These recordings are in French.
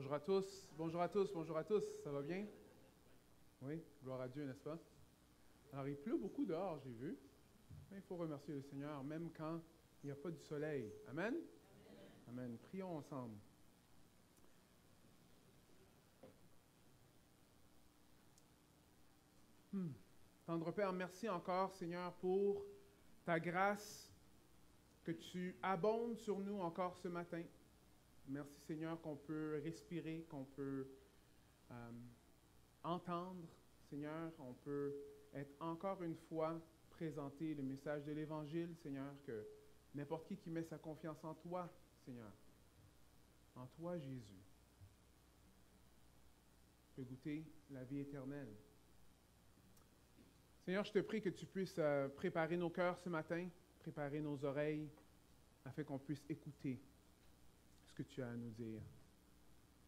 Bonjour à tous, bonjour à tous, bonjour à tous, ça va bien? Oui, gloire à Dieu, n'est-ce pas? Alors, il pleut beaucoup dehors, j'ai vu. Mais il faut remercier le Seigneur, même quand il n'y a pas du soleil. Amen? Amen. Prions ensemble. Tendre Père, merci encore, Seigneur, pour ta grâce que tu abondes sur nous encore ce matin. Merci, Seigneur, qu'on peut respirer, qu'on peut entendre, Seigneur, on peut être encore une fois présenter le message de l'Évangile, Seigneur, que n'importe qui met sa confiance en toi, Seigneur, en toi, Jésus, peut goûter la vie éternelle. Seigneur, je te prie que tu puisses préparer nos cœurs ce matin, préparer nos oreilles, afin qu'on puisse écouter ce que tu as à nous dire.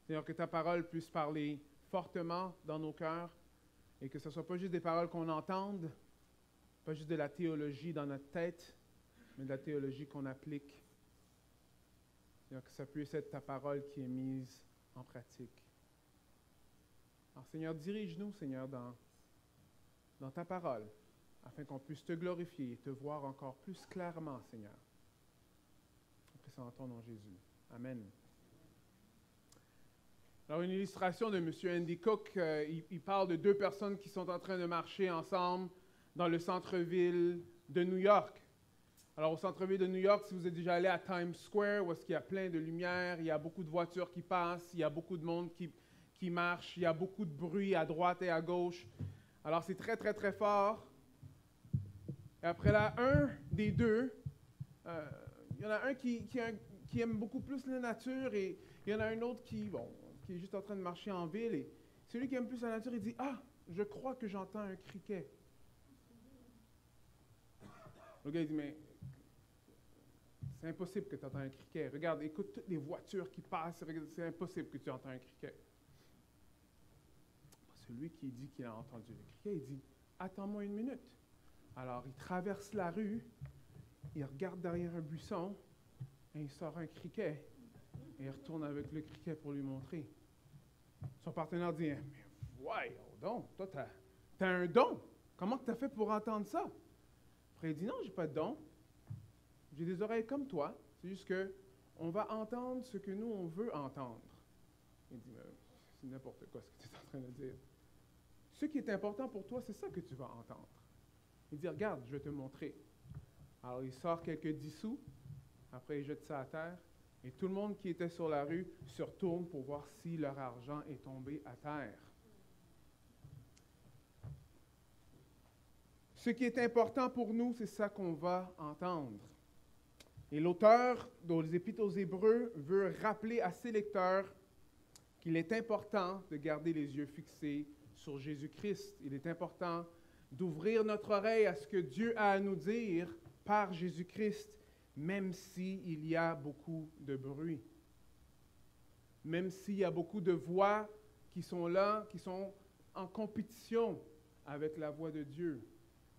Seigneur, que ta parole puisse parler fortement dans nos cœurs et que ce ne soit pas juste des paroles qu'on entende, pas juste de la théologie dans notre tête, mais de la théologie qu'on applique. Seigneur, que ça puisse être ta parole qui est mise en pratique. Alors, Seigneur, dirige-nous, Seigneur, dans ta parole, afin qu'on puisse te glorifier et te voir encore plus clairement, Seigneur. On prie ça en ton nom, Jésus. Amen. Alors, une illustration de M. Andy Cook, il parle de deux personnes qui sont en train de marcher ensemble dans le centre-ville de New York. Alors, au centre-ville de New York, si vous êtes déjà allé à Times Square, où est-ce qu'il y a plein de lumière, il y a beaucoup de voitures qui passent, il y a beaucoup de monde qui marche, il y a beaucoup de bruit à droite et à gauche. Alors, c'est très, très, très fort. Et après là, un des deux, il y en a un qui aime beaucoup plus la nature et il y en a un autre qui est juste en train de marcher en ville. Et celui qui aime plus la nature, il dit « Ah, je crois que j'entends un criquet. » Le gars, il dit « Mais c'est impossible que tu entends un criquet. Regarde, écoute toutes les voitures qui passent. C'est impossible que tu entends un criquet. » Celui qui dit qu'il a entendu le criquet, il dit « Attends-moi une minute. » Alors, il traverse la rue, il regarde derrière un buisson, et il sort un criquet, et il retourne avec le criquet pour lui montrer. Son partenaire dit « Mais voyons donc, toi, t'as un don. Comment tu as fait pour entendre ça? » Après, il dit « Non, j'ai pas de don. J'ai des oreilles comme toi. C'est juste que on va entendre ce que nous, on veut entendre. » Il dit « C'est n'importe quoi ce que tu es en train de dire. Ce qui est important pour toi, c'est ça que tu vas entendre. » Il dit « Regarde, je vais te montrer. » Alors, il sort quelques 10 sous. Après, il jette ça à terre. Et tout le monde qui était sur la rue se retourne pour voir si leur argent est tombé à terre. Ce qui est important pour nous, c'est ça qu'on va entendre. Et l'auteur dans les Épîtres aux Hébreux veut rappeler à ses lecteurs qu'il est important de garder les yeux fixés sur Jésus-Christ. Il est important d'ouvrir notre oreille à ce que Dieu a à nous dire par Jésus-Christ, même s'il y a beaucoup de bruit. Même s'il y a beaucoup de voix qui sont là, qui sont en compétition avec la voix de Dieu.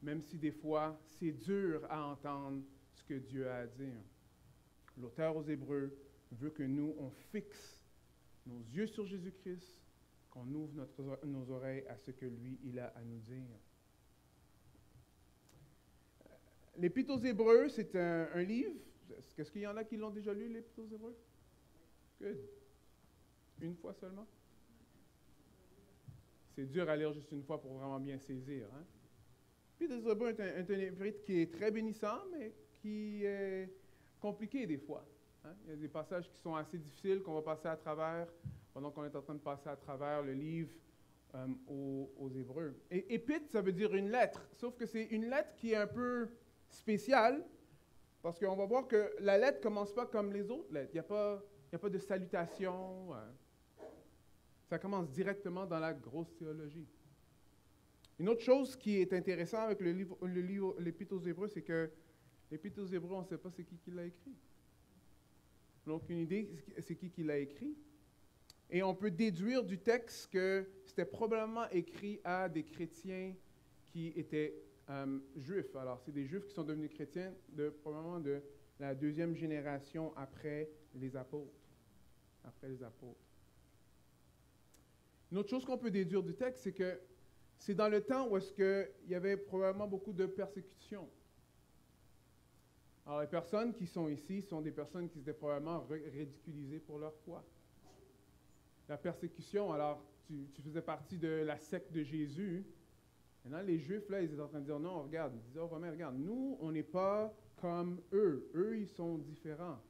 Même si des fois, c'est dur à entendre ce que Dieu a à dire. L'auteur aux Hébreux veut que nous, on fixe nos yeux sur Jésus-Christ, qu'on ouvre nos oreilles à ce que lui, il a à nous dire. L'Épître aux Hébreux, c'est un livre. Est-ce qu'il y en a qui l'ont déjà lu, l'Épître aux Hébreux? Good. Une fois seulement? C'est dur à lire juste une fois pour vraiment bien saisir. Hein? L'Épître aux Hébreux est un épître qui est très bénissant, mais qui est compliqué des fois. Hein? Il y a des passages qui sont assez difficiles qu'on va passer à travers pendant qu'on est en train de passer à travers le livre aux Hébreux. Et épître, ça veut dire une lettre, sauf que c'est une lettre qui est un peu spéciale, parce qu'on va voir que la lettre ne commence pas comme les autres lettres. Il n'y a pas de salutation. Ça commence directement dans la grosse théologie. Une autre chose qui est intéressante avec l'Épître aux Hébreux, c'est que l'Épître aux Hébreux, on ne sait pas c'est qui l'a écrit. On n'a aucune idée c'est qui l'a écrit. Et on peut déduire du texte que c'était probablement écrit à des chrétiens qui étaient juifs. Alors, c'est des juifs qui sont devenus chrétiens probablement de la deuxième génération après les apôtres. Une autre chose qu'on peut déduire du texte, c'est que c'est dans le temps où est-ce qu'il y avait probablement beaucoup de persécutions. Alors, les personnes qui sont ici sont des personnes qui étaient probablement ridiculisées pour leur foi. La persécution, alors, tu faisais partie de la secte de Jésus. Maintenant, les Juifs, là, ils étaient en train de dire, non, regarde, ils disaient aux Romains, regarde, nous, on n'est pas comme eux. Eux, ils sont différents.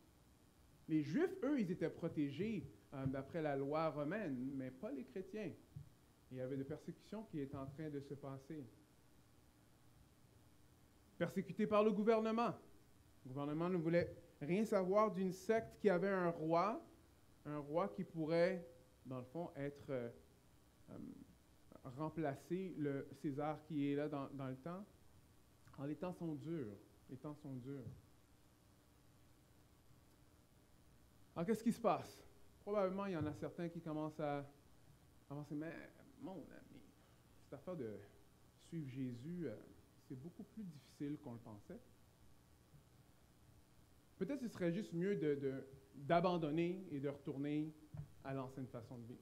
Les Juifs, eux, ils étaient protégés d'après la loi romaine, mais pas les chrétiens. Il y avait des persécutions qui étaient en train de se passer. Persécutés par le gouvernement. Le gouvernement ne voulait rien savoir d'une secte qui avait un roi qui pourrait, dans le fond, être remplacer le César qui est là dans le temps. Alors, les temps sont durs. Les temps sont durs. Alors, qu'est-ce qui se passe? Probablement, il y en a certains qui commencent à avancer, mais mon ami, cette affaire de suivre Jésus, c'est beaucoup plus difficile qu'on le pensait. Peut-être que ce serait juste mieux d'abandonner et de retourner à l'ancienne façon de vivre.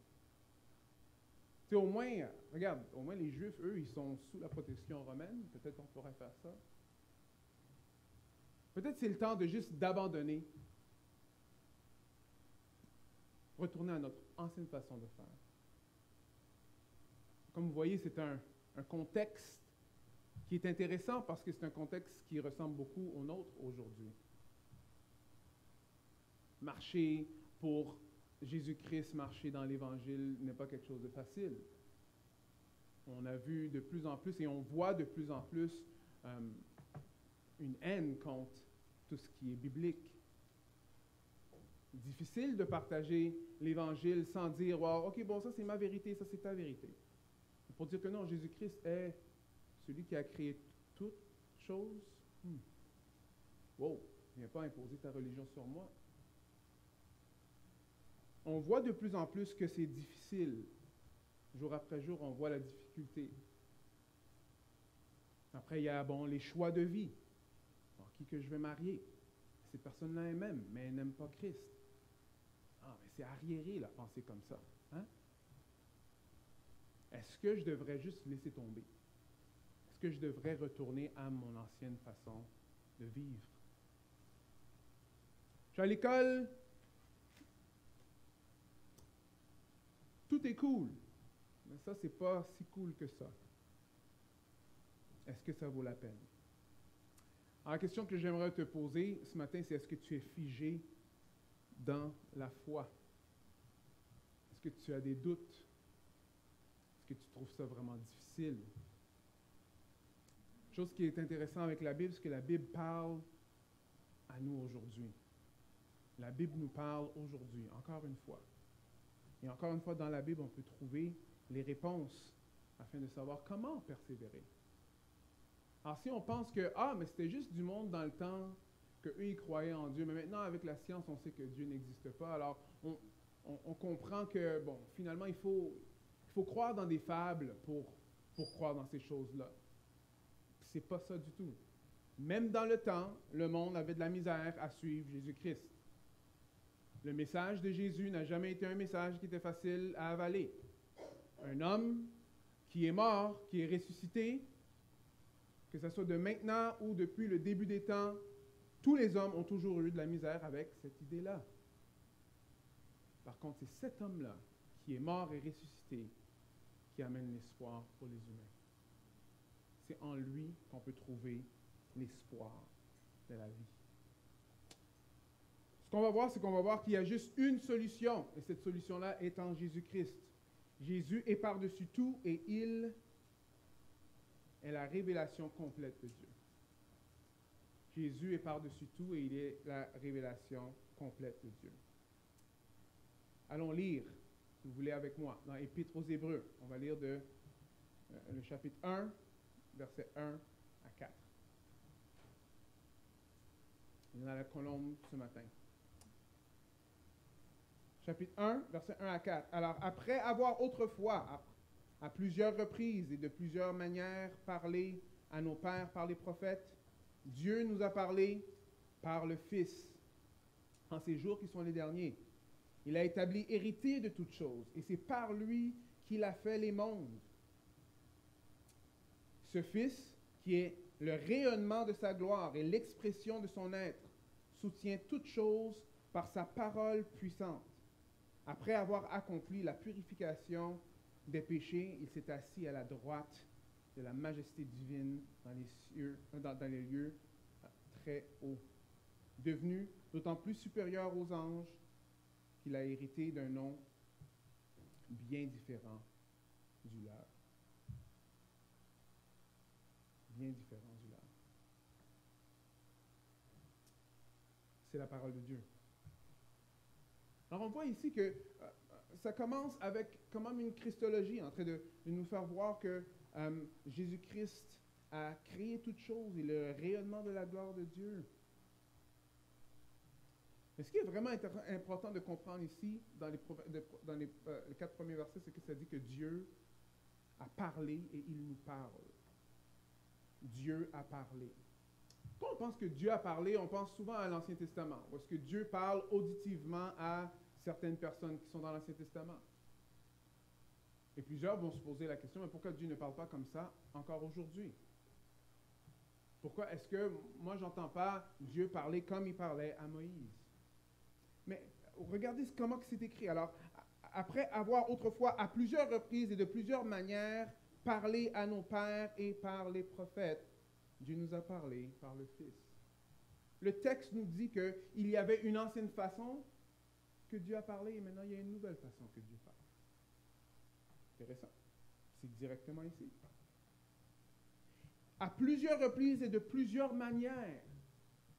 Tu sais, au moins, regarde, au moins les Juifs, eux, ils sont sous la protection romaine. Peut-être qu'on pourrait faire ça. Peut-être c'est le temps de juste d'abandonner. Retourner à notre ancienne façon de faire. Comme vous voyez, c'est un contexte qui est intéressant parce que c'est un contexte qui ressemble beaucoup au nôtre aujourd'hui. Marcher pour Jésus-Christ, marcher dans l'Évangile n'est pas quelque chose de facile. On a vu de plus en plus et on voit de plus en plus une haine contre tout ce qui est biblique. Difficile de partager l'Évangile sans dire wow, « OK, bon, ça c'est ma vérité, ça c'est ta vérité. » Pour dire que non, Jésus-Christ est celui qui a créé toutes choses. Wow, viens pas imposer ta religion sur moi. On voit de plus en plus que c'est difficile. Jour après jour, on voit la difficulté. Après, il y a les choix de vie. Alors, qui que je vais marier? Cette personne-là elle m'aime, mais elle n'aime pas Christ. Ah, mais c'est arriéré, la pensée comme ça. Hein? Est-ce que je devrais juste laisser tomber? Est-ce que je devrais retourner à mon ancienne façon de vivre? Je suis à l'école, tout est cool, mais ça, c'est pas si cool que ça. Est-ce que ça vaut la peine? Alors, la question que j'aimerais te poser ce matin, c'est est-ce que tu es figé dans la foi? Est-ce que tu as des doutes? Est-ce que tu trouves ça vraiment difficile? Chose qui est intéressante avec la Bible, c'est que la Bible parle à nous aujourd'hui. La Bible nous parle aujourd'hui, encore une fois. Et encore une fois, dans la Bible, on peut trouver les réponses afin de savoir comment persévérer. Alors, si on pense que, mais c'était juste du monde dans le temps, qu'eux, ils croyaient en Dieu, mais maintenant, avec la science, on sait que Dieu n'existe pas. Alors, on comprend que, bon, finalement, il faut croire dans des fables pour croire dans ces choses-là. C'est pas ça du tout. Même dans le temps, le monde avait de la misère à suivre Jésus-Christ. Le message de Jésus n'a jamais été un message qui était facile à avaler. Un homme qui est mort, qui est ressuscité, que ce soit de maintenant ou depuis le début des temps, tous les hommes ont toujours eu de la misère avec cette idée-là. Par contre, c'est cet homme-là qui est mort et ressuscité qui amène l'espoir pour les humains. C'est en lui qu'on peut trouver l'espoir de la vie. Ce qu'on va voir, c'est qu'on va voir qu'il y a juste une solution, et cette solution-là est en Jésus-Christ. Jésus est par-dessus tout et il est la révélation complète de Dieu. Jésus est par-dessus tout et il est la révélation complète de Dieu. Allons lire, si vous voulez, avec moi, dans l'Épître aux Hébreux. On va lire le chapitre 1, versets 1 à 4. On est dans la colombe ce matin. Chapitre 1, versets 1 à 4. Alors, après avoir autrefois, à plusieurs reprises et de plusieurs manières, parlé à nos pères par les prophètes, Dieu nous a parlé par le Fils, en ces jours qui sont les derniers. Il a établi héritier de toutes choses, et c'est par lui qu'il a fait les mondes. Ce Fils, qui est le rayonnement de sa gloire et l'expression de son être, soutient toutes choses par sa parole puissante. Après avoir accompli la purification des péchés, il s'est assis à la droite de la majesté divine dans les lieux très hauts, devenu d'autant plus supérieur aux anges qu'il a hérité d'un nom bien différent du leur. Bien différent du leur. C'est la parole de Dieu. Alors on voit ici que ça commence avec quand même une christologie, en train de nous faire voir que Jésus-Christ a créé toutes choses et le rayonnement de la gloire de Dieu. Mais ce qui est vraiment important de comprendre ici, dans les 4 premiers versets, c'est que ça dit que Dieu a parlé et il nous parle. Dieu a parlé. Quand on pense que Dieu a parlé, on pense souvent à l'Ancien Testament, où est-ce que Dieu parle auditivement à certaines personnes qui sont dans l'Ancien Testament. Et plusieurs vont se poser la question, mais pourquoi Dieu ne parle pas comme ça encore aujourd'hui? Pourquoi est-ce que moi, j'entends pas Dieu parler comme il parlait à Moïse? Mais regardez comment c'est écrit. Alors, après avoir autrefois, à plusieurs reprises et de plusieurs manières, parlé à nos pères et par les prophètes, Dieu nous a parlé par le Fils. Le texte nous dit qu'il y avait une ancienne façon que Dieu a parlé et maintenant il y a une nouvelle façon que Dieu parle. Intéressant. C'est directement ici. À plusieurs reprises et de plusieurs manières,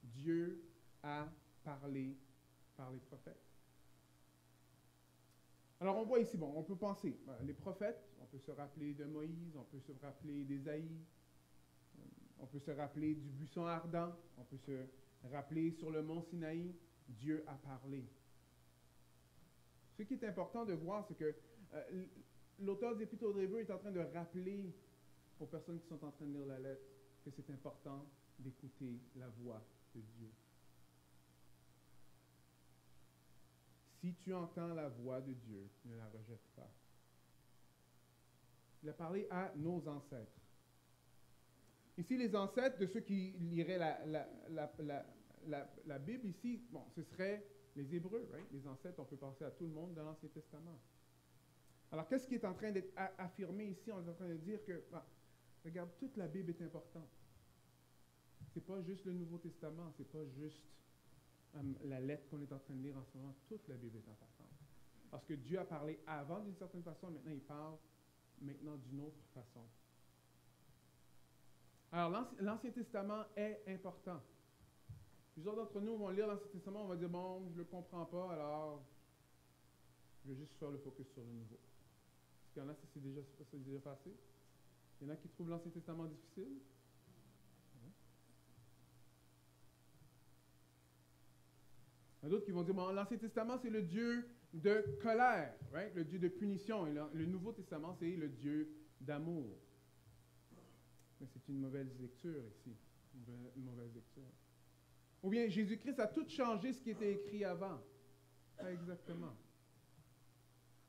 Dieu a parlé par les prophètes. Alors on voit ici, bon, on peut penser, les prophètes, on peut se rappeler de Moïse, on peut se rappeler d'Ésaïe, on peut se rappeler du buisson ardent, on peut se rappeler sur le mont Sinaï, Dieu a parlé. Ce qui est important de voir, c'est que l'auteur des Épîtres aux Hébreux est en train de rappeler aux personnes qui sont en train de lire la lettre que c'est important d'écouter la voix de Dieu. Si tu entends la voix de Dieu, ne la rejette pas. Il a parlé à nos ancêtres. Ici, les ancêtres de ceux qui liraient la Bible, ici, bon, ce serait les Hébreux, right? Les ancêtres, on peut penser à tout le monde dans l'Ancien Testament. Alors, qu'est-ce qui est en train d'être affirmé ici? On est en train de dire que, regarde, toute la Bible est importante. Ce n'est pas juste le Nouveau Testament, ce n'est pas juste la lettre qu'on est en train de lire en ce moment. Toute la Bible est importante. Parce que Dieu a parlé avant d'une certaine façon, maintenant il parle maintenant d'une autre façon. Alors, l'Ancien Testament est important. Plusieurs d'entre nous vont lire l'Ancien Testament, on va dire, bon, je ne le comprends pas, alors je vais juste faire le focus sur le Nouveau. Est-ce qu'il y en a, c'est déjà passé? Il y en a qui trouvent l'Ancien Testament difficile? Il y en a d'autres qui vont dire, bon, l'Ancien Testament, c'est le Dieu de colère, right? Le Dieu de punition. Et le Nouveau Testament, c'est le Dieu d'amour. Mais c'est une mauvaise lecture ici. Une mauvaise lecture. Ou bien Jésus-Christ a tout changé ce qui était écrit avant. Pas exactement.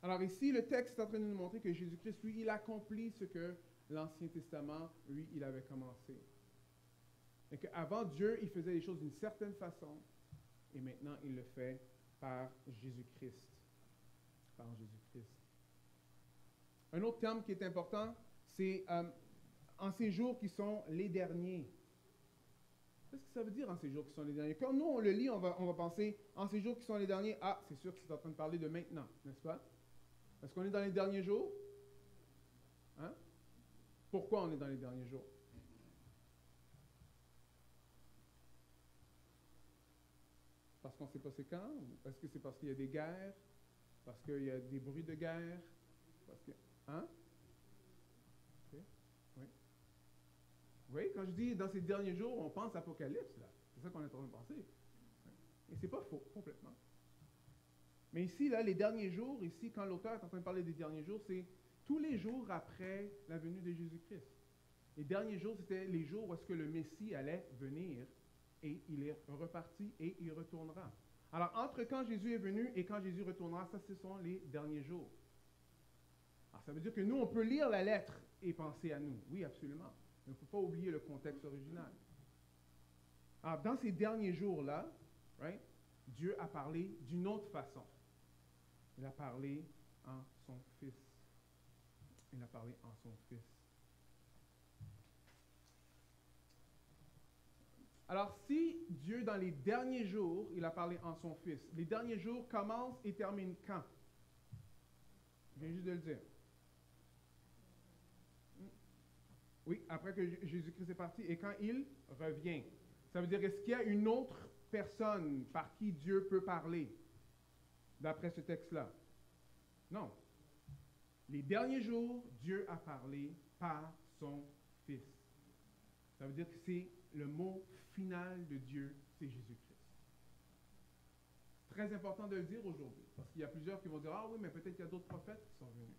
Alors ici, le texte est en train de nous montrer que Jésus-Christ, lui, il accomplit ce que l'Ancien Testament, lui, il avait commencé. Et qu'avant, Dieu, il faisait les choses d'une certaine façon, et maintenant, il le fait par Jésus-Christ. Par Jésus-Christ. Un autre terme qui est important, c'est en ces jours qui sont les derniers. Qu'est-ce que ça veut dire en ces jours qui sont les derniers? Quand nous, on le lit, on va penser en ces jours qui sont les derniers, c'est sûr que c'est en train de parler de maintenant, n'est-ce pas? Est-ce qu'on est dans les derniers jours? Hein? Pourquoi on est dans les derniers jours? Parce qu'on ne sait pas c'est quand? Ou est-ce que c'est parce qu'il y a des guerres? Parce qu'il y a des bruits de guerre? Parce que, hein? Okay. Oui. Oui, quand je dis dans ces derniers jours, on pense Apocalypse, là. C'est ça qu'on est en train de penser. Et c'est pas faux, complètement. Mais ici, là, les derniers jours, ici, quand l'auteur est en train de parler des derniers jours, c'est tous les jours après la venue de Jésus-Christ. Les derniers jours, c'était les jours où est-ce que le Messie allait venir et il est reparti et il retournera. Alors, entre quand Jésus est venu et quand Jésus retournera, ça, ce sont les derniers jours. Alors, ça veut dire que nous, on peut lire la lettre et penser à nous. Oui, absolument. Mais il ne faut pas oublier le contexte original. Alors, dans ces derniers jours-là, right, Dieu a parlé d'une autre façon. Il a parlé en son Fils. Il a parlé en son Fils. Alors, si Dieu, dans les derniers jours, il a parlé en son Fils, les derniers jours commencent et terminent quand? Je viens juste de le dire. Oui, après que Jésus-Christ est parti et quand il revient. Ça veut dire, est-ce qu'il y a une autre personne par qui Dieu peut parler d'après ce texte-là? Non. Les derniers jours, Dieu a parlé par son Fils. Ça veut dire que c'est le mot final de Dieu, c'est Jésus-Christ. Très important de le dire aujourd'hui, parce qu'il y a plusieurs qui vont dire, ah oui, mais peut-être qu'il y a d'autres prophètes qui sont venus.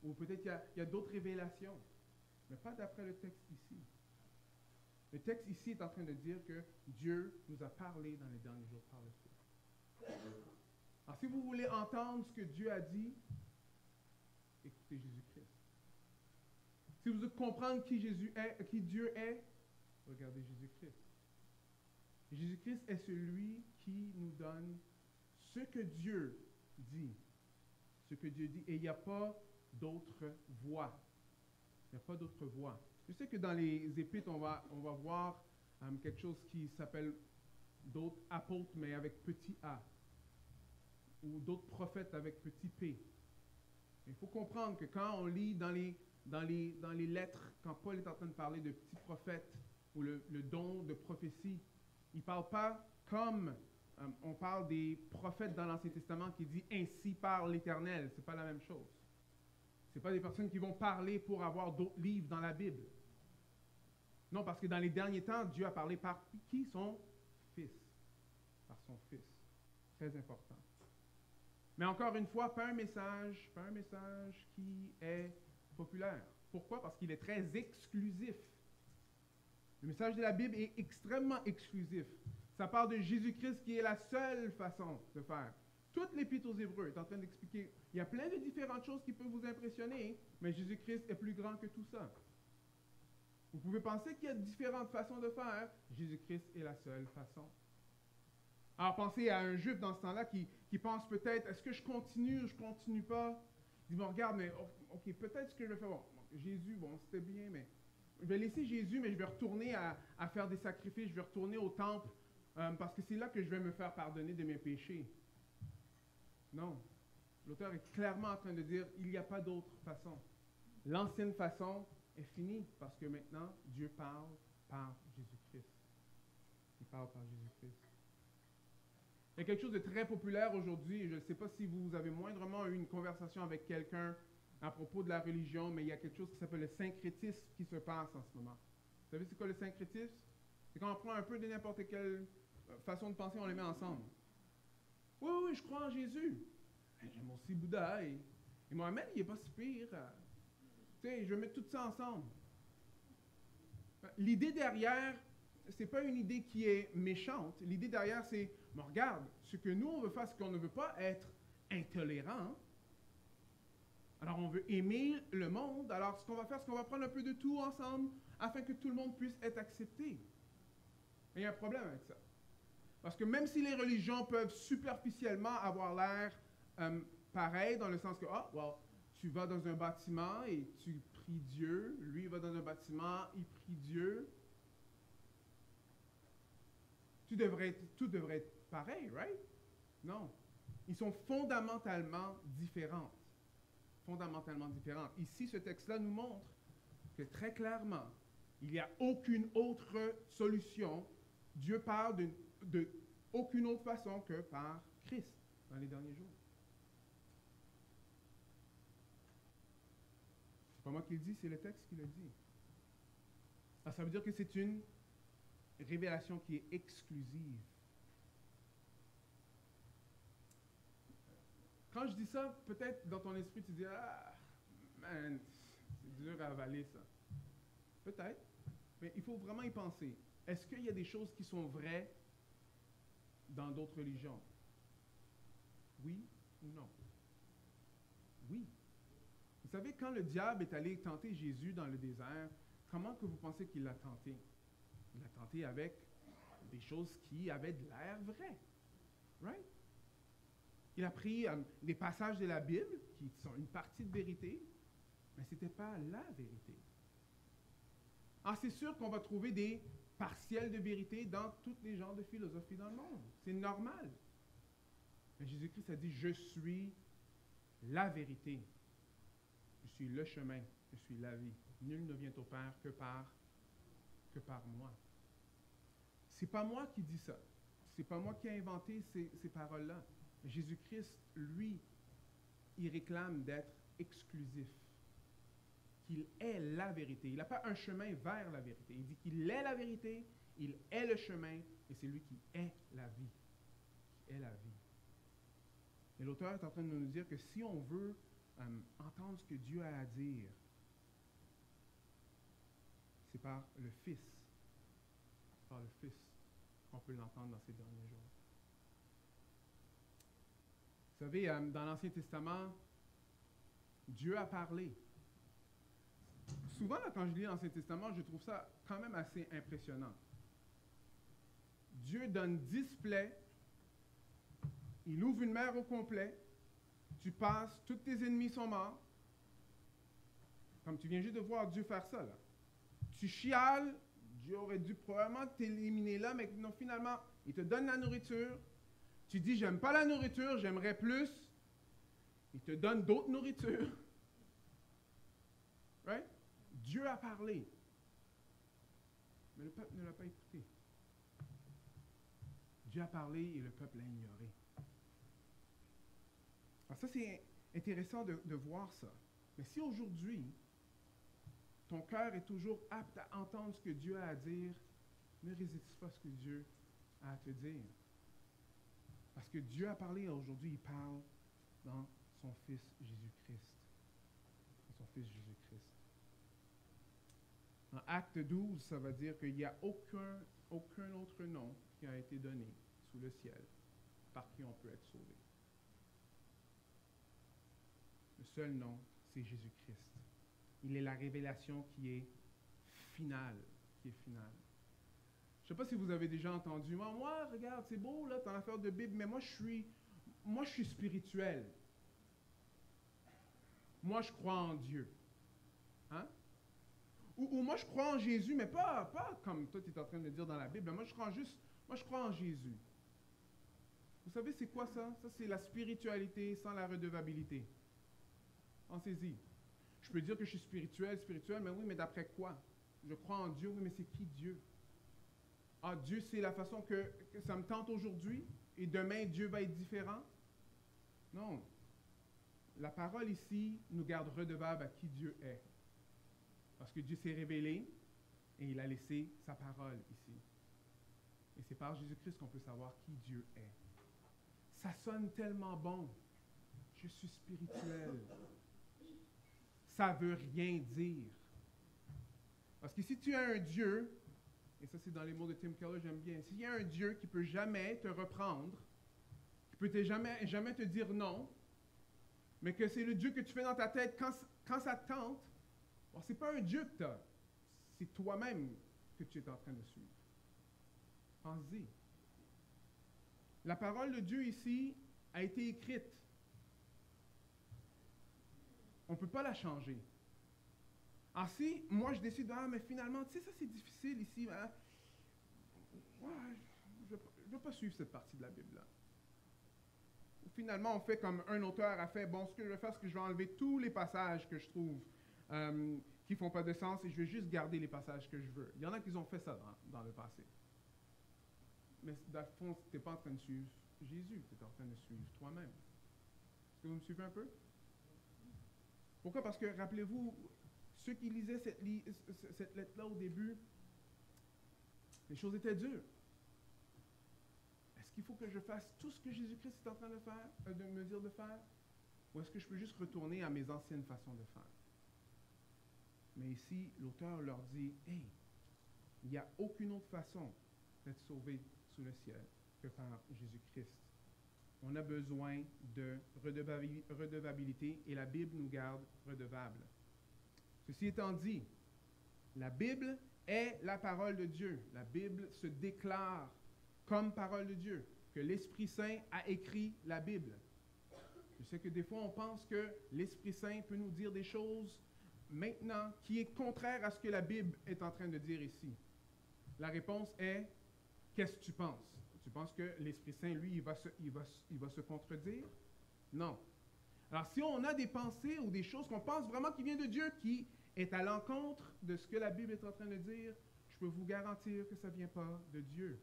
Ou peut-être qu'il y a d'autres révélations. Mais pas d'après le texte ici. Le texte ici est en train de dire que Dieu nous a parlé dans les derniers jours par le Fils. Alors, si vous voulez entendre ce que Dieu a dit, écoutez Jésus-Christ. Si vous voulez comprendre qui Dieu est, regardez Jésus-Christ. Jésus-Christ est celui qui nous donne ce que Dieu dit. Ce que Dieu dit. Et il n'y a pas d'autre voie. Il n'y a pas d'autre voie. Je sais que dans les Épîtres, on va voir quelque chose qui s'appelle d'autres apôtres, mais avec petit a. Ou d'autres prophètes avec petit p. Il faut comprendre que quand on lit dans les lettres, quand Paul est en train de parler de petits prophètes ou le don de prophétie, il ne parle pas comme on parle des prophètes dans l'Ancien Testament qui dit « Ainsi parle l'Éternel ». Ce n'est pas la même chose. Ce n'est pas des personnes qui vont parler pour avoir d'autres livres dans la Bible. Non, parce que dans les derniers temps, Dieu a parlé par qui? Son Fils. Par son Fils. Très important. Mais encore une fois, pas un message qui est populaire. Pourquoi? Parce qu'il est très exclusif. Le message de la Bible est extrêmement exclusif. Ça parle de Jésus-Christ qui est la seule façon de faire. Toute l'Épître aux Hébreux est en train d'expliquer, il y a plein de différentes choses qui peuvent vous impressionner, mais Jésus-Christ est plus grand que tout ça. Vous pouvez penser qu'il y a différentes façons de faire, Jésus-Christ est la seule façon. Alors pensez à un juif dans ce temps-là qui pense peut-être, est-ce que je continue ou je continue pas? Il dit, bon, regarde, mais ok, peut-être ce que je vais faire, bon, Jésus, bon, c'était bien, mais je vais laisser Jésus, mais je vais retourner à faire des sacrifices, je vais retourner au temple, parce que c'est là que je vais me faire pardonner de mes péchés. Non. L'auteur est clairement en train de dire, il n'y a pas d'autre façon. L'ancienne façon est finie, parce que maintenant, Dieu parle par Jésus-Christ. Il parle par Jésus-Christ. Il y a quelque chose de très populaire aujourd'hui, je ne sais pas si vous avez moindrement eu une conversation avec quelqu'un à propos de la religion, mais il y a quelque chose qui s'appelle le syncrétisme qui se passe en ce moment. Vous savez c'est quoi le syncrétisme? C'est quand on prend un peu de n'importe quelle façon de penser, on les met ensemble. Oui, je crois en Jésus. J'aime aussi Bouddha et Mohamed, il n'est pas si pire. Tu sais, je vais mettre tout ça ensemble. L'idée derrière, c'est pas une idée qui est méchante. L'idée derrière, c'est, mais regarde, ce que nous, on veut faire, c'est qu'on ne veut pas être intolérant. Alors, on veut aimer le monde. Alors, ce qu'on va faire, c'est qu'on va prendre un peu de tout ensemble afin que tout le monde puisse être accepté. Mais il y a un problème avec ça. Parce que même si les religions peuvent superficiellement avoir l'air pareil, dans le sens que, tu vas dans un bâtiment et tu pries Dieu, lui va dans un bâtiment, il prie Dieu. Tout devrait être pareil, right? Non. Ils sont fondamentalement différents. Fondamentalement différents. Ici, ce texte-là nous montre que très clairement, il n'y a aucune autre solution. Dieu parle de aucune autre façon que par Christ dans les derniers jours. C'est pas moi qui le dis, c'est le texte qui le dit. Alors, ça veut dire que c'est une révélation qui est exclusive. Quand je dis ça, peut-être dans ton esprit, tu dis, ah, man, c'est dur à avaler ça. Peut-être, mais il faut vraiment y penser. Est-ce qu'il y a des choses qui sont vraies dans d'autres religions? Oui ou non? Oui. savez, quand le diable est allé tenter Jésus dans le désert, comment que vous pensez qu'il l'a tenté? Il l'a tenté avec des choses qui avaient de l'air vraies. Right? Il a pris des passages de la Bible qui sont une partie de vérité, mais ce n'était pas la vérité. Alors, c'est sûr qu'on va trouver des partiels de vérité dans tous les genres de philosophie dans le monde. C'est normal. Mais Jésus-Christ a dit, je suis la vérité. Je suis le chemin. Je suis la vie. Nul ne vient au Père que par moi. C'est pas moi qui dis ça. C'est pas moi qui ai inventé ces paroles-là. Jésus-Christ, lui, il réclame d'être exclusif. Qu'il est la vérité. Il n'a pas un chemin vers la vérité. Il dit qu'il est la vérité, il est le chemin, et c'est lui qui est la vie. Qui est la vie. Et l'auteur est en train de nous dire que si on veut entendre ce que Dieu a à dire, c'est par le Fils. C'est par le Fils qu'on peut l'entendre dans ces derniers jours. Vous savez, dans l'Ancien Testament, Dieu a parlé. Souvent, là, quand je lis l'Ancien Testament, je trouve ça quand même assez impressionnant. Dieu donne 10 plaies, il ouvre une mer au complet, tu passes, tous tes ennemis sont morts. Comme tu viens juste de voir Dieu faire ça, là. Tu chiales, Dieu aurait dû probablement t'éliminer là, mais non, finalement, il te donne la nourriture. Tu dis, j'aime pas la nourriture, j'aimerais plus. Il te donne d'autres nourritures. Right? Dieu a parlé. Mais le peuple ne l'a pas écouté. Dieu a parlé et le peuple l'a ignoré. Alors ça, c'est intéressant de voir ça. Mais si aujourd'hui, ton cœur est toujours apte à entendre ce que Dieu a à dire, ne résiste pas à ce que Dieu a à te dire. Parce que Dieu a parlé aujourd'hui, il parle dans son Fils Jésus-Christ. Dans son Fils Jésus-Christ. En Acte 12, ça va dire qu'il n'y a aucun autre nom qui a été donné sous le ciel par qui on peut être sauvé. Le seul nom, c'est Jésus-Christ. Il est la révélation qui est finale. Je ne sais pas si vous avez déjà entendu, moi, regarde, c'est beau, là, ton affaire de Bible, mais moi, je suis spirituel. Moi, je crois en Dieu. Hein? Ou moi, je crois en Jésus, mais pas comme toi, tu es en train de dire dans la Bible. Moi, je crois en Jésus. Vous savez, c'est quoi ça? Ça, c'est la spiritualité sans la redevabilité. Pensez-y. Je peux dire que je suis spirituel, mais oui, mais d'après quoi? Je crois en Dieu, oui, mais c'est qui Dieu? Ah, Dieu, c'est la façon que ça me tente aujourd'hui, et demain, Dieu va être différent? Non. La parole ici nous garde redevables à qui Dieu est. Parce que Dieu s'est révélé, et il a laissé sa parole ici. Et c'est par Jésus-Christ qu'on peut savoir qui Dieu est. Ça sonne tellement bon. Je suis spirituel. Ça veut rien dire. Parce que si tu as un Dieu, et ça c'est dans les mots de Tim Keller, j'aime bien, s'il y a un Dieu qui ne peut jamais te reprendre, qui ne peut jamais te dire non, mais que c'est le Dieu que tu fais dans ta tête quand ça te tente, bon, ce n'est pas un Dieu que tu as, c'est toi-même que tu es en train de suivre. Pense-y. La parole de Dieu ici a été écrite. On ne peut pas la changer. Alors si moi je décide, mais finalement, tu sais, ça c'est difficile ici, hein? Ouais, je ne veux pas suivre cette partie de la Bible-là. Finalement, on fait comme un auteur a fait, bon, ce que je vais faire, c'est que je vais enlever tous les passages que je trouve qui ne font pas de sens et je vais juste garder les passages que je veux. Il y en a qui ont fait ça dans le passé. Mais dans le fond, tu n'es pas en train de suivre Jésus, tu es en train de suivre toi-même. Est-ce que vous me suivez un peu? Pourquoi? Parce que, rappelez-vous, ceux qui lisaient cette lettre-là au début, les choses étaient dures. Est-ce qu'il faut que je fasse tout ce que Jésus-Christ est en train de faire, de me dire de faire? Ou est-ce que je peux juste retourner à mes anciennes façons de faire? Mais ici, l'auteur leur dit, « Hey, il n'y a aucune autre façon d'être sauvé sous le ciel que par Jésus-Christ. on a besoin de redevabilité et la Bible nous garde redevables. Ceci étant dit, la Bible est la parole de Dieu. La Bible se déclare comme parole de Dieu, que l'Esprit Saint a écrit la Bible. Je sais que des fois, on pense que l'Esprit Saint peut nous dire des choses maintenant qui est contraire à ce que la Bible est en train de dire ici. La réponse est, qu'est-ce que tu penses? Tu penses que l'Esprit Saint, lui, il va se contredire? Non. Alors, si on a des pensées ou des choses qu'on pense vraiment qui viennent de Dieu, qui est à l'encontre de ce que la Bible est en train de dire, je peux vous garantir que ça ne vient pas de Dieu.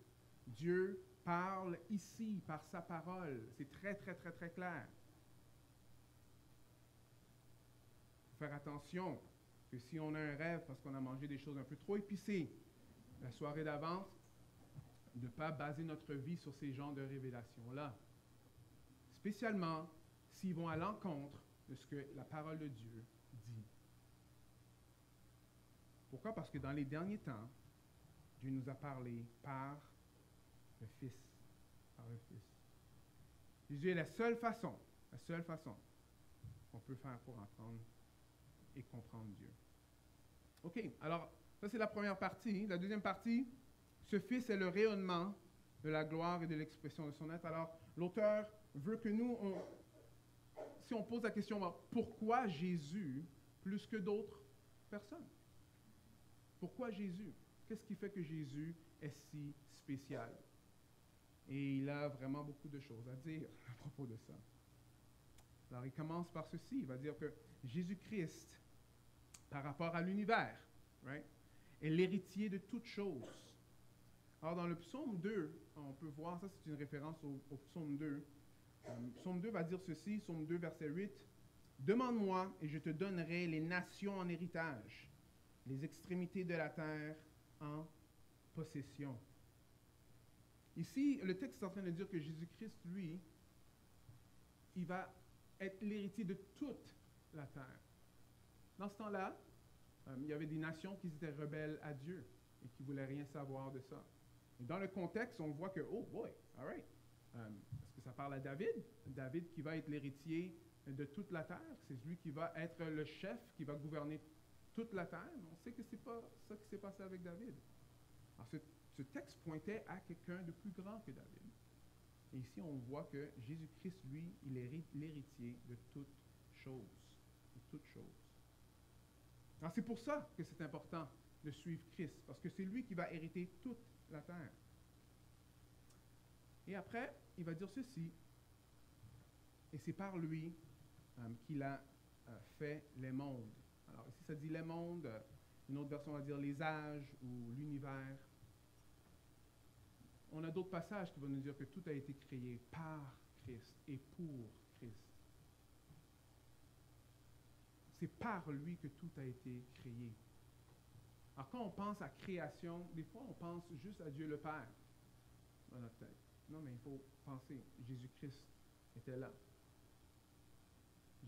Dieu parle ici par sa parole. C'est très, très, très, très clair. Il faut faire attention que si on a un rêve parce qu'on a mangé des choses un peu trop épicées la soirée d'avance, de ne pas baser notre vie sur ces genres de révélations-là. Spécialement s'ils vont à l'encontre de ce que la parole de Dieu dit. Pourquoi? Parce que dans les derniers temps, Dieu nous a parlé par le Fils. Par le Fils. Jésus est la seule façon qu'on peut faire pour entendre et comprendre Dieu. OK, alors, ça c'est la première partie. La deuxième partie, ce Fils est le rayonnement de la gloire et de l'expression de son être. Alors, l'auteur veut que nous, si on pose la question, pourquoi Jésus plus que d'autres personnes? Pourquoi Jésus? Qu'est-ce qui fait que Jésus est si spécial? Et il a vraiment beaucoup de choses à dire à propos de ça. Alors, il commence par ceci. Il va dire que Jésus-Christ, par rapport à l'univers, right, est l'héritier de toutes choses. Alors, dans le psaume 2, on peut voir, ça c'est une référence au psaume 2. Psaume 2 va dire ceci, psaume 2, verset 8. « Demande-moi et je te donnerai les nations en héritage, les extrémités de la terre en possession. » Ici, le texte est en train de dire que Jésus-Christ, lui, il va être l'héritier de toute la terre. Dans ce temps-là, il y avait des nations qui étaient rebelles à Dieu et qui ne voulaient rien savoir de ça. Et dans le contexte, on voit que, oh boy, all right. Est-ce que ça parle à David? David qui va être l'héritier de toute la terre. C'est lui qui va être le chef, qui va gouverner toute la terre. On sait que ce n'est pas ça qui s'est passé avec David. Alors, ce texte pointait à quelqu'un de plus grand que David. Et ici, on voit que Jésus-Christ, lui, il est l'héritier de toutes choses. De toutes choses. Alors, c'est pour ça que c'est important de suivre Christ, parce que c'est lui qui va hériter toute la terre. Et après, il va dire ceci, et c'est par lui qu'il a fait les mondes. Alors ici, ça dit les mondes, une autre version va dire les âges ou l'univers. On a d'autres passages qui vont nous dire que tout a été créé par Christ et pour Christ. C'est par lui que tout a été créé. Alors quand on pense à création, des fois on pense juste à Dieu le Père dans notre tête. Non, mais il faut penser, Jésus-Christ était là.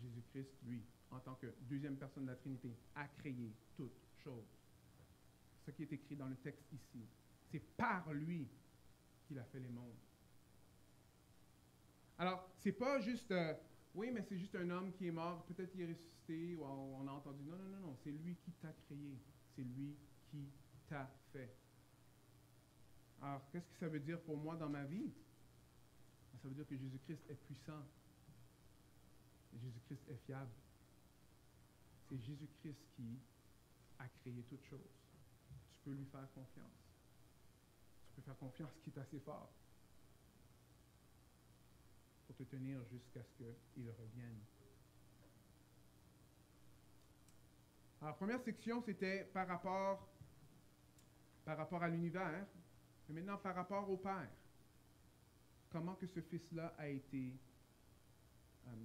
Jésus-Christ, lui, en tant que deuxième personne de la Trinité, a créé toutes choses. Ce qui est écrit dans le texte ici. C'est par lui qu'il a fait les mondes. Alors, c'est pas juste, oui, mais c'est juste un homme qui est mort, peut-être qu'il est ressuscité, ou on a entendu. Non, non, non, non, c'est lui qui t'a créé. C'est lui qui t'a fait. Alors, qu'est-ce que ça veut dire pour moi dans ma vie? Ça veut dire que Jésus-Christ est puissant. Jésus-Christ est fiable. C'est Jésus-Christ qui a créé toutes choses. Tu peux lui faire confiance. Tu peux faire confiance qu'il est assez fort pour te tenir jusqu'à ce qu'il revienne. Alors, la première section, c'était par rapport à l'univers, mais maintenant par rapport au Père. Comment que ce Fils-là a été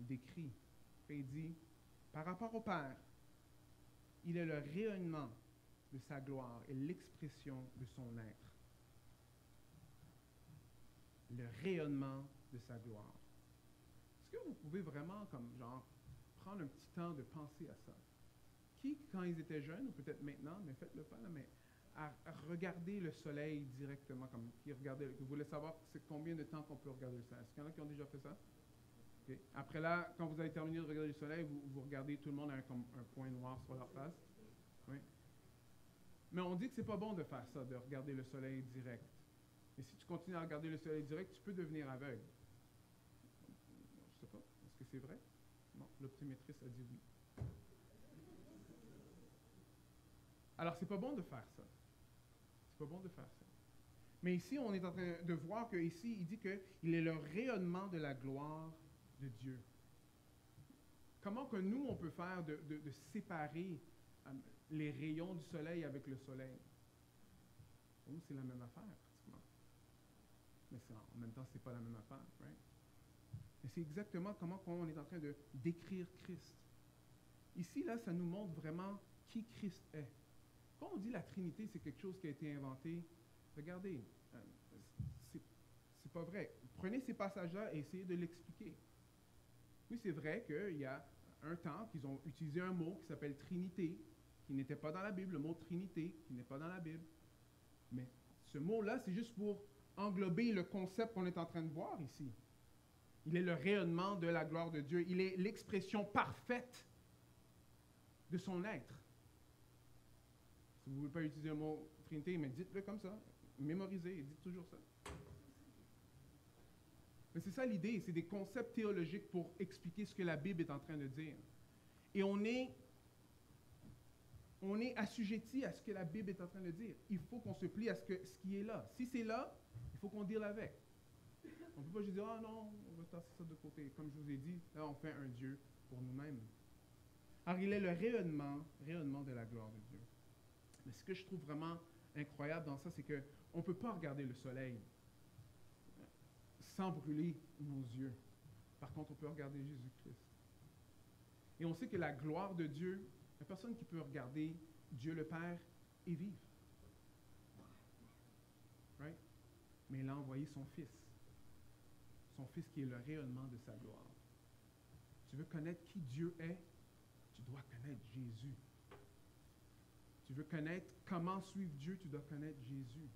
décrit. Il dit, par rapport au Père, il est le rayonnement de sa gloire et l'expression de son être. Le rayonnement de sa gloire. Est-ce que vous pouvez vraiment, comme genre, prendre un petit temps de penser à ça? Qui, quand ils étaient jeunes, ou peut-être maintenant, mais faites-le pas là, mais à regarder le soleil directement, comme qui regardait, vous voulez savoir c'est combien de temps qu'on peut regarder le soleil. Est-ce qu'il y en a qui ont déjà fait ça? Okay. Après là, quand vous avez terminé de regarder le soleil, vous regardez, tout le monde a comme un point noir sur leur face. Oui. Mais on dit que c'est pas bon de faire ça, de regarder le soleil direct. Et si tu continues à regarder le soleil direct, tu peux devenir aveugle. Je sais pas, est-ce que c'est vrai? Non, l'optométriste a dit oui. Alors, c'est pas bon de faire ça. C'est pas bon de faire ça. Mais ici, on est en train de voir qu'ici, il dit qu'il est le rayonnement de la gloire de Dieu. Comment que nous, on peut faire de séparer les rayons du soleil avec le soleil? Pour nous, c'est la même affaire, pratiquement. Mais en même temps, c'est pas la même affaire, right? Mais c'est exactement comment on est en train de décrire Christ. Ici, là, ça nous montre vraiment qui Christ est. Quand on dit la Trinité, c'est quelque chose qui a été inventé, regardez, c'est pas vrai. Prenez ces passages-là et essayez de l'expliquer. Oui, c'est vrai qu'il y a un temps qu'ils ont utilisé un mot qui s'appelle Trinité, qui n'était pas dans la Bible, le mot Trinité, qui n'est pas dans la Bible. Mais ce mot-là, c'est juste pour englober le concept qu'on est en train de voir ici. Il est le rayonnement de la gloire de Dieu. Il est l'expression parfaite de son être. Si vous ne voulez pas utiliser le mot Trinité, mais dites-le comme ça. Mémorisez et dites toujours ça. Mais c'est ça l'idée, c'est des concepts théologiques pour expliquer ce que la Bible est en train de dire. Et on est assujetti à ce que la Bible est en train de dire. Il faut qu'on se plie à ce qui est là. Si c'est là, il faut qu'on deal avec. On ne peut pas juste dire, ah non, on va tasser ça de côté. Comme je vous ai dit, là, on fait un Dieu pour nous-mêmes. Alors, il est le rayonnement de la gloire de Dieu. Mais ce que je trouve vraiment incroyable dans ça, c'est qu'on ne peut pas regarder le soleil sans brûler nos yeux. Par contre, on peut regarder Jésus-Christ. Et on sait que la gloire de Dieu, il n'y a personne qui peut regarder Dieu le Père et vivre. Right? Mais il a envoyé son Fils. Son Fils qui est le rayonnement de sa gloire. Tu veux connaître qui Dieu est? Tu dois connaître Jésus. Tu veux connaître comment suivre Dieu? Tu dois connaître Jésus.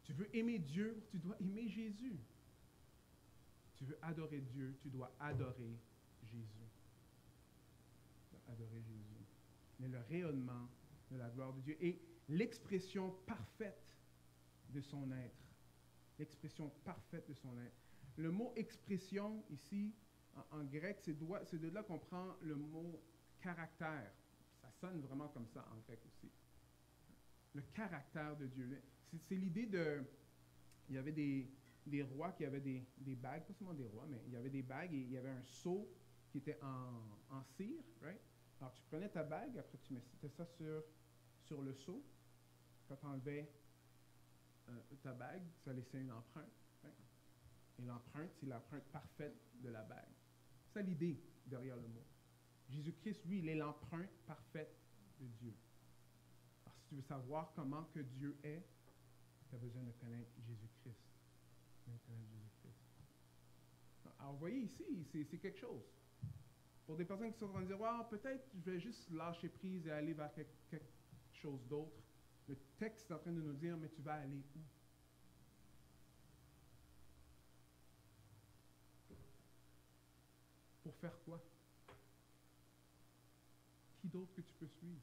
Tu veux aimer Dieu? Tu dois aimer Jésus. Tu veux adorer Dieu? Tu dois adorer Jésus. Tu dois adorer Jésus. Mais le rayonnement de la gloire de Dieu est l'expression parfaite de son être. L'expression parfaite de son être. Le mot expression, ici, en grec, c'est de là qu'on prend le mot caractère. Ça sonne vraiment comme ça en grec aussi. Le caractère de Dieu. C'est l'idée de... Il y avait des rois qui avaient des bagues, pas seulement des rois, mais il y avait des bagues et il y avait un sceau qui était en cire, right? Alors tu prenais ta bague, après tu mettais ça sur le sceau. Quand tu enlevais ta bague, ça laissait une empreinte. Right? Et l'empreinte, c'est l'empreinte parfaite de la bague. C'est l'idée derrière le mot. Jésus-Christ, lui, il est l'empreinte parfaite de Dieu. Alors, si tu veux savoir comment que Dieu est, tu as besoin de connaître Jésus-Christ. Alors, vous voyez ici, c'est quelque chose. Pour des personnes qui sont en train de dire, wow, peut-être je vais juste lâcher prise et aller vers quelque chose d'autre. Le texte est en train de nous dire, mais tu vas aller où? Pour faire quoi? Qui d'autre que tu peux suivre?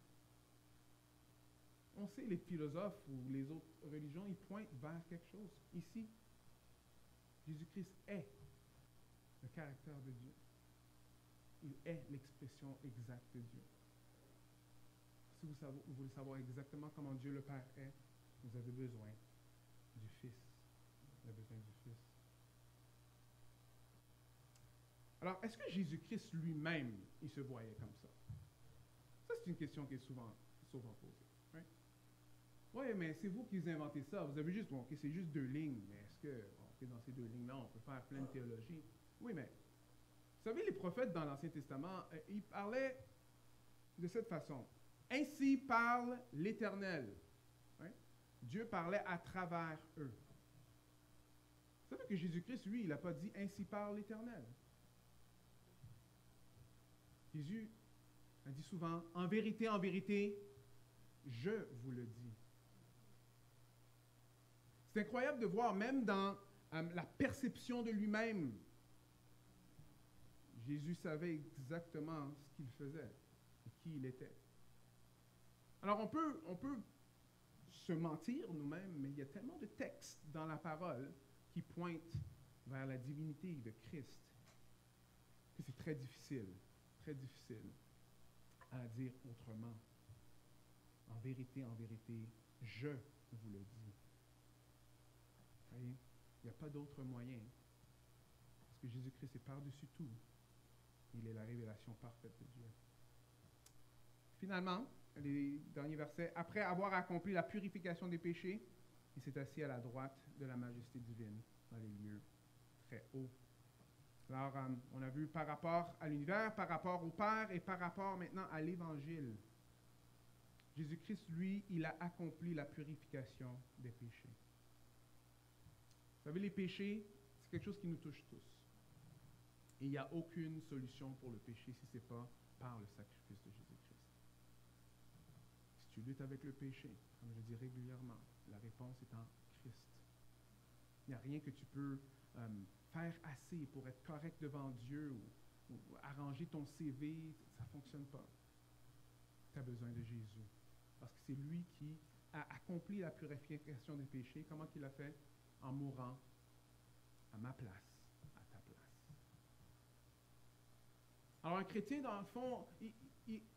On sait, les philosophes ou les autres religions, ils pointent vers quelque chose. Ici, Jésus-Christ est le caractère de Dieu. Il est l'expression exacte de Dieu. Si vous voulez savoir exactement comment Dieu le Père est, vous avez besoin du Fils. Vous avez besoin du Fils. Alors, est-ce que Jésus-Christ lui-même, il se voyait comme ça? Ça, c'est une question qui est souvent posée. Right? Oui, mais c'est vous qui inventez ça. Vous avez juste, bon, ok, c'est juste 2 lignes, mais est-ce que dans ces 2 lignes-là, on peut faire plein de théologie? Oui, mais vous savez, les prophètes dans l'Ancien Testament, ils parlaient de cette façon. Ainsi parle l'Éternel. Right? Dieu parlait à travers eux. Vous savez que Jésus-Christ, lui, il n'a pas dit « Ainsi parle l'Éternel ». Jésus a dit souvent « En vérité, je vous le dis ». C'est incroyable de voir, même dans la perception de lui-même, Jésus savait exactement ce qu'il faisait et qui il était. Alors on peut se mentir nous-mêmes, mais il y a tellement de textes dans la parole qui pointent vers la divinité de Christ que c'est très difficile à dire autrement. En vérité, je vous le dis. Vous voyez, il n'y a pas d'autre moyen. Parce que Jésus-Christ est par-dessus tout. Il est la révélation parfaite de Dieu. Finalement, les derniers versets, après avoir accompli la purification des péchés, il s'est assis à la droite de la majesté divine dans les lieux très hauts. Alors, on a vu par rapport à l'univers, par rapport au Père et par rapport maintenant à l'Évangile. Jésus-Christ, lui, il a accompli la purification des péchés. Vous savez, les péchés, c'est quelque chose qui nous touche tous. Et il n'y a aucune solution pour le péché si ce n'est pas par le sacrifice de Jésus-Christ. Si tu luttes avec le péché, comme je dis régulièrement, la réponse est en Christ. Il n'y a rien que tu peux faire assez pour être correct devant Dieu ou arranger ton CV, ça ne fonctionne pas. Tu as besoin de Jésus. Parce que c'est lui qui a accompli la purification des péchés. Comment il l'a fait? En mourant à ma place, à ta place. Alors un chrétien, dans le fond,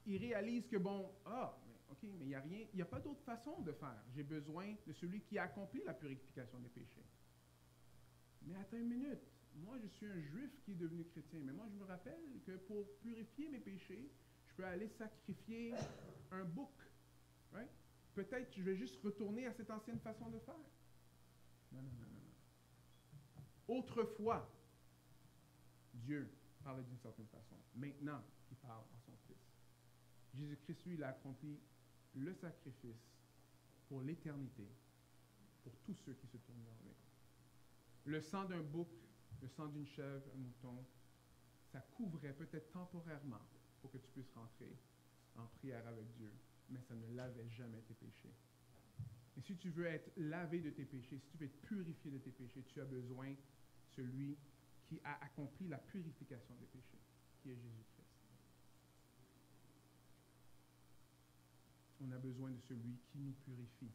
il réalise que mais il n'y a rien, il n'y a pas d'autre façon de faire. J'ai besoin de celui qui a accompli la purification des péchés. Mais attends une minute. Moi, je suis un juif qui est devenu chrétien. Mais moi, je me rappelle que pour purifier mes péchés, je peux aller sacrifier un bouc. Right? Peut-être que je vais juste retourner à cette ancienne façon de faire. Non. Autrefois, Dieu parlait d'une certaine façon. Maintenant, il parle en son Fils. Jésus-Christ, lui, il a accompli le sacrifice pour l'éternité, pour tous ceux qui se tournent vers lui. Le sang d'un bouc, le sang d'une chèvre, un mouton, ça couvrait peut-être temporairement pour que tu puisses rentrer en prière avec Dieu, mais ça ne lavait jamais tes péchés. Et si tu veux être lavé de tes péchés, si tu veux être purifié de tes péchés, tu as besoin de celui qui a accompli la purification des péchés, qui est Jésus-Christ. On a besoin de celui qui nous purifie,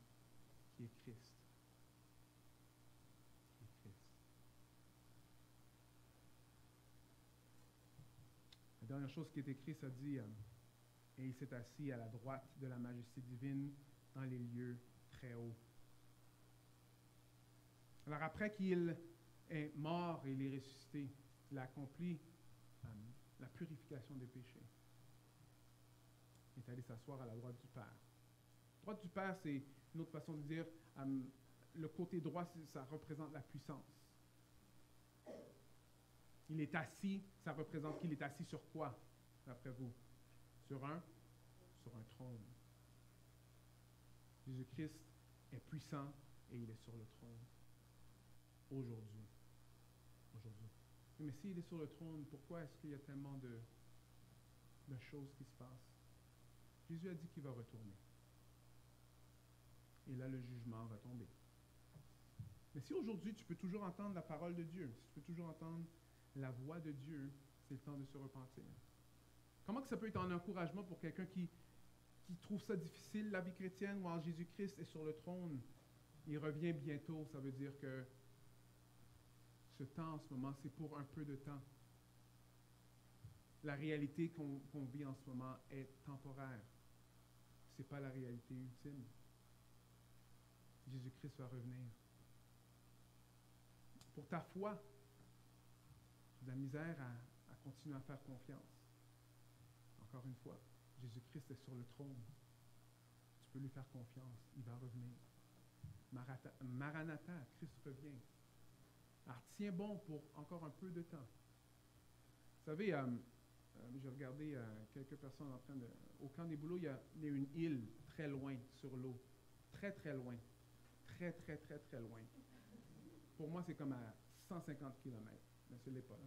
qui est Christ. La dernière chose qui est écrite, ça dit, et il s'est assis à la droite de la majesté divine dans les lieux très hauts. Alors après qu'il est mort et il est ressuscité, il a accompli la purification des péchés. Il est allé s'asseoir à la droite du Père. La droite du Père, c'est une autre façon de dire, le côté droit, ça représente la puissance. Il est assis, ça représente qu'il est assis sur quoi, d'après vous? Sur un trône. Jésus-Christ est puissant et il est sur le trône. Aujourd'hui. Mais s'il est sur le trône, pourquoi est-ce qu'il y a tellement de choses qui se passent? Jésus a dit qu'il va retourner. Et là, le jugement va tomber. Mais si aujourd'hui, tu peux toujours entendre la parole de Dieu, si tu peux toujours entendre la voix de Dieu, c'est le temps de se repentir. Comment que ça peut être un encouragement pour quelqu'un qui trouve ça difficile, la vie chrétienne, où Jésus-Christ est sur le trône, il revient bientôt, ça veut dire que ce temps en ce moment, c'est pour un peu de temps. La réalité qu'on vit en ce moment est temporaire. Ce n'est pas la réalité ultime. Jésus-Christ va revenir. Pour ta foi, tu as de la misère à continuer à faire confiance. Encore une fois, Jésus-Christ est sur le trône. Tu peux lui faire confiance. Il va revenir. Maranatha, Christ revient. Alors, tiens bon pour encore un peu de temps. Vous savez, j'ai regardé quelques personnes en train de... Au camp des boulots, il y a une île très loin sur l'eau. Très, très loin. Très, très, très, très loin. Pour moi, c'est comme à 150 km. Mais ce n'est pas.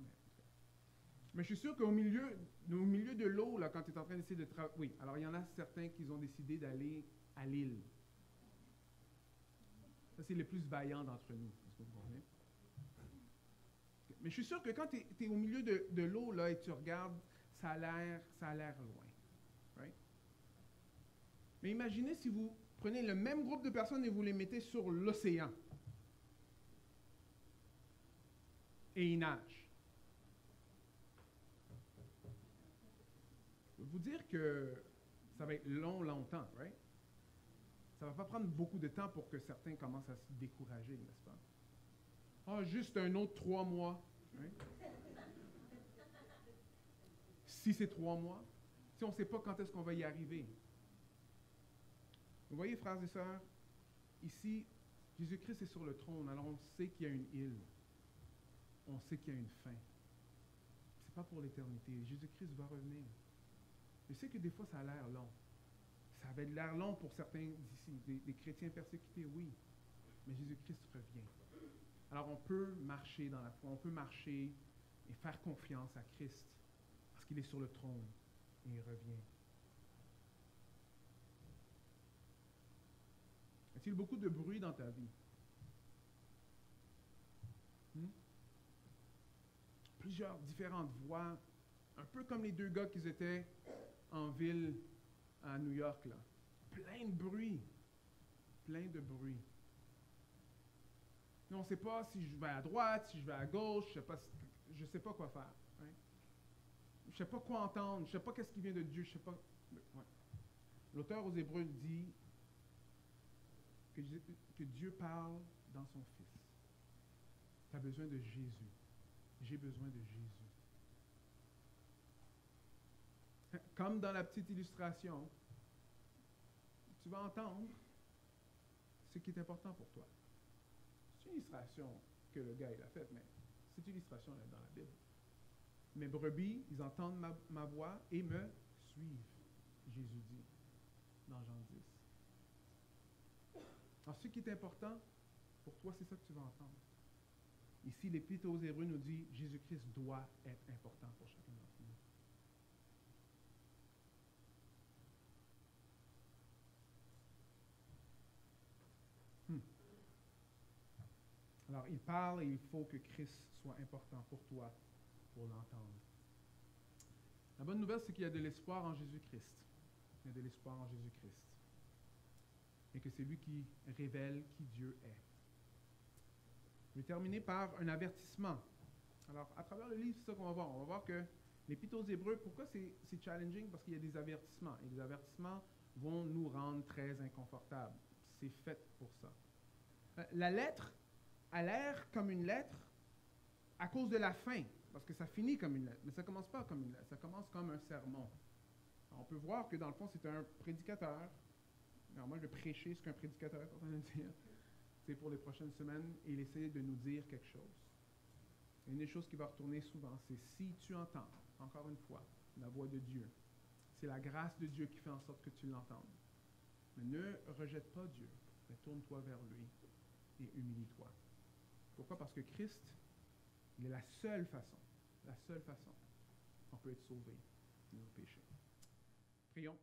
Mais je suis sûr qu'au milieu de l'eau, là, quand tu es en train d'essayer de travailler... Oui, alors il y en a certains qui ont décidé d'aller à l'île. Ça, c'est les plus vaillants d'entre nous. Est-ce que vous comprenez? Mais je suis sûr que quand tu es au milieu de l'eau là, et tu regardes, ça a l'air loin. Right? Mais imaginez si vous prenez le même groupe de personnes et vous les mettez sur l'océan. Et ils nagent. Je peux vous dire que ça va être longtemps, right? Ça ne va pas prendre beaucoup de temps pour que certains commencent à se décourager, n'est-ce pas? Ah, juste un autre 3 mois. Right? Si c'est 3 mois, si on ne sait pas quand est-ce qu'on va y arriver. Vous voyez, frères et sœurs, ici, Jésus-Christ est sur le trône, alors on sait qu'il y a une île. On sait qu'il y a une fin. Ce n'est pas pour l'éternité. Jésus-Christ va revenir. Je sais que des fois, ça a l'air long. Ça avait l'air long pour certains d'ici, des chrétiens persécutés, oui. Mais Jésus-Christ revient. Alors on peut marcher dans la foi, on peut marcher et faire confiance à Christ, parce qu'il est sur le trône et il revient. Y a-t-il beaucoup de bruit dans ta vie? Plusieurs différentes voix, un peu comme les 2 gars qui étaient en ville à New York, là. Plein de bruit. Plein de bruit. Mais on ne sait pas si je vais à droite, si je vais à gauche, je ne sais pas quoi faire. Hein? Je ne sais pas quoi entendre, je ne sais pas qu'est-ce qui vient de Dieu, je ne sais pas. Ouais. L'auteur aux Hébreux dit que Dieu parle dans son Fils. Tu as besoin de Jésus. J'ai besoin de Jésus. Comme dans la petite illustration, tu vas entendre ce qui est important pour toi. C'est une illustration que le gars il a faite, mais c'est une illustration là, dans la Bible. Mes brebis, ils entendent ma voix et me suivent, Jésus dit dans Jean 10. Alors, ce qui est important pour toi, c'est ça que tu vas entendre. Ici, l'Épître aux Hébreux nous dit Jésus-Christ doit être important pour chacun d'entre nous. Alors, il parle et il faut que Christ soit important pour toi pour l'entendre. La bonne nouvelle, c'est qu'il y a de l'espoir en Jésus-Christ. Il y a de l'espoir en Jésus-Christ. Et que c'est lui qui révèle qui Dieu est. Je vais terminer par un avertissement. Alors, à travers le livre, c'est ça qu'on va voir. On va voir que l'Épître aux Hébreux, pourquoi c'est challenging? Parce qu'il y a des avertissements. Et les avertissements vont nous rendre très inconfortables. C'est fait pour ça. La lettre a l'air comme une lettre à cause de la fin, parce que ça finit comme une lettre, mais ça ne commence pas comme une lettre, ça commence comme un sermon. Alors, on peut voir que dans le fond, c'est un prédicateur. Alors moi, je vais prêcher ce qu'un prédicateur est en train de dire. C'est pour les prochaines semaines, et il essaie de nous dire quelque chose. Et une des choses qui va retourner souvent, c'est si tu entends, encore une fois, la voix de Dieu. C'est la grâce de Dieu qui fait en sorte que tu l'entendes. Mais ne rejette pas Dieu, mais tourne-toi vers lui et humilie-toi. Pourquoi? Parce que Christ, il est la seule façon qu'on peut être sauvé de nos péchés. Prions.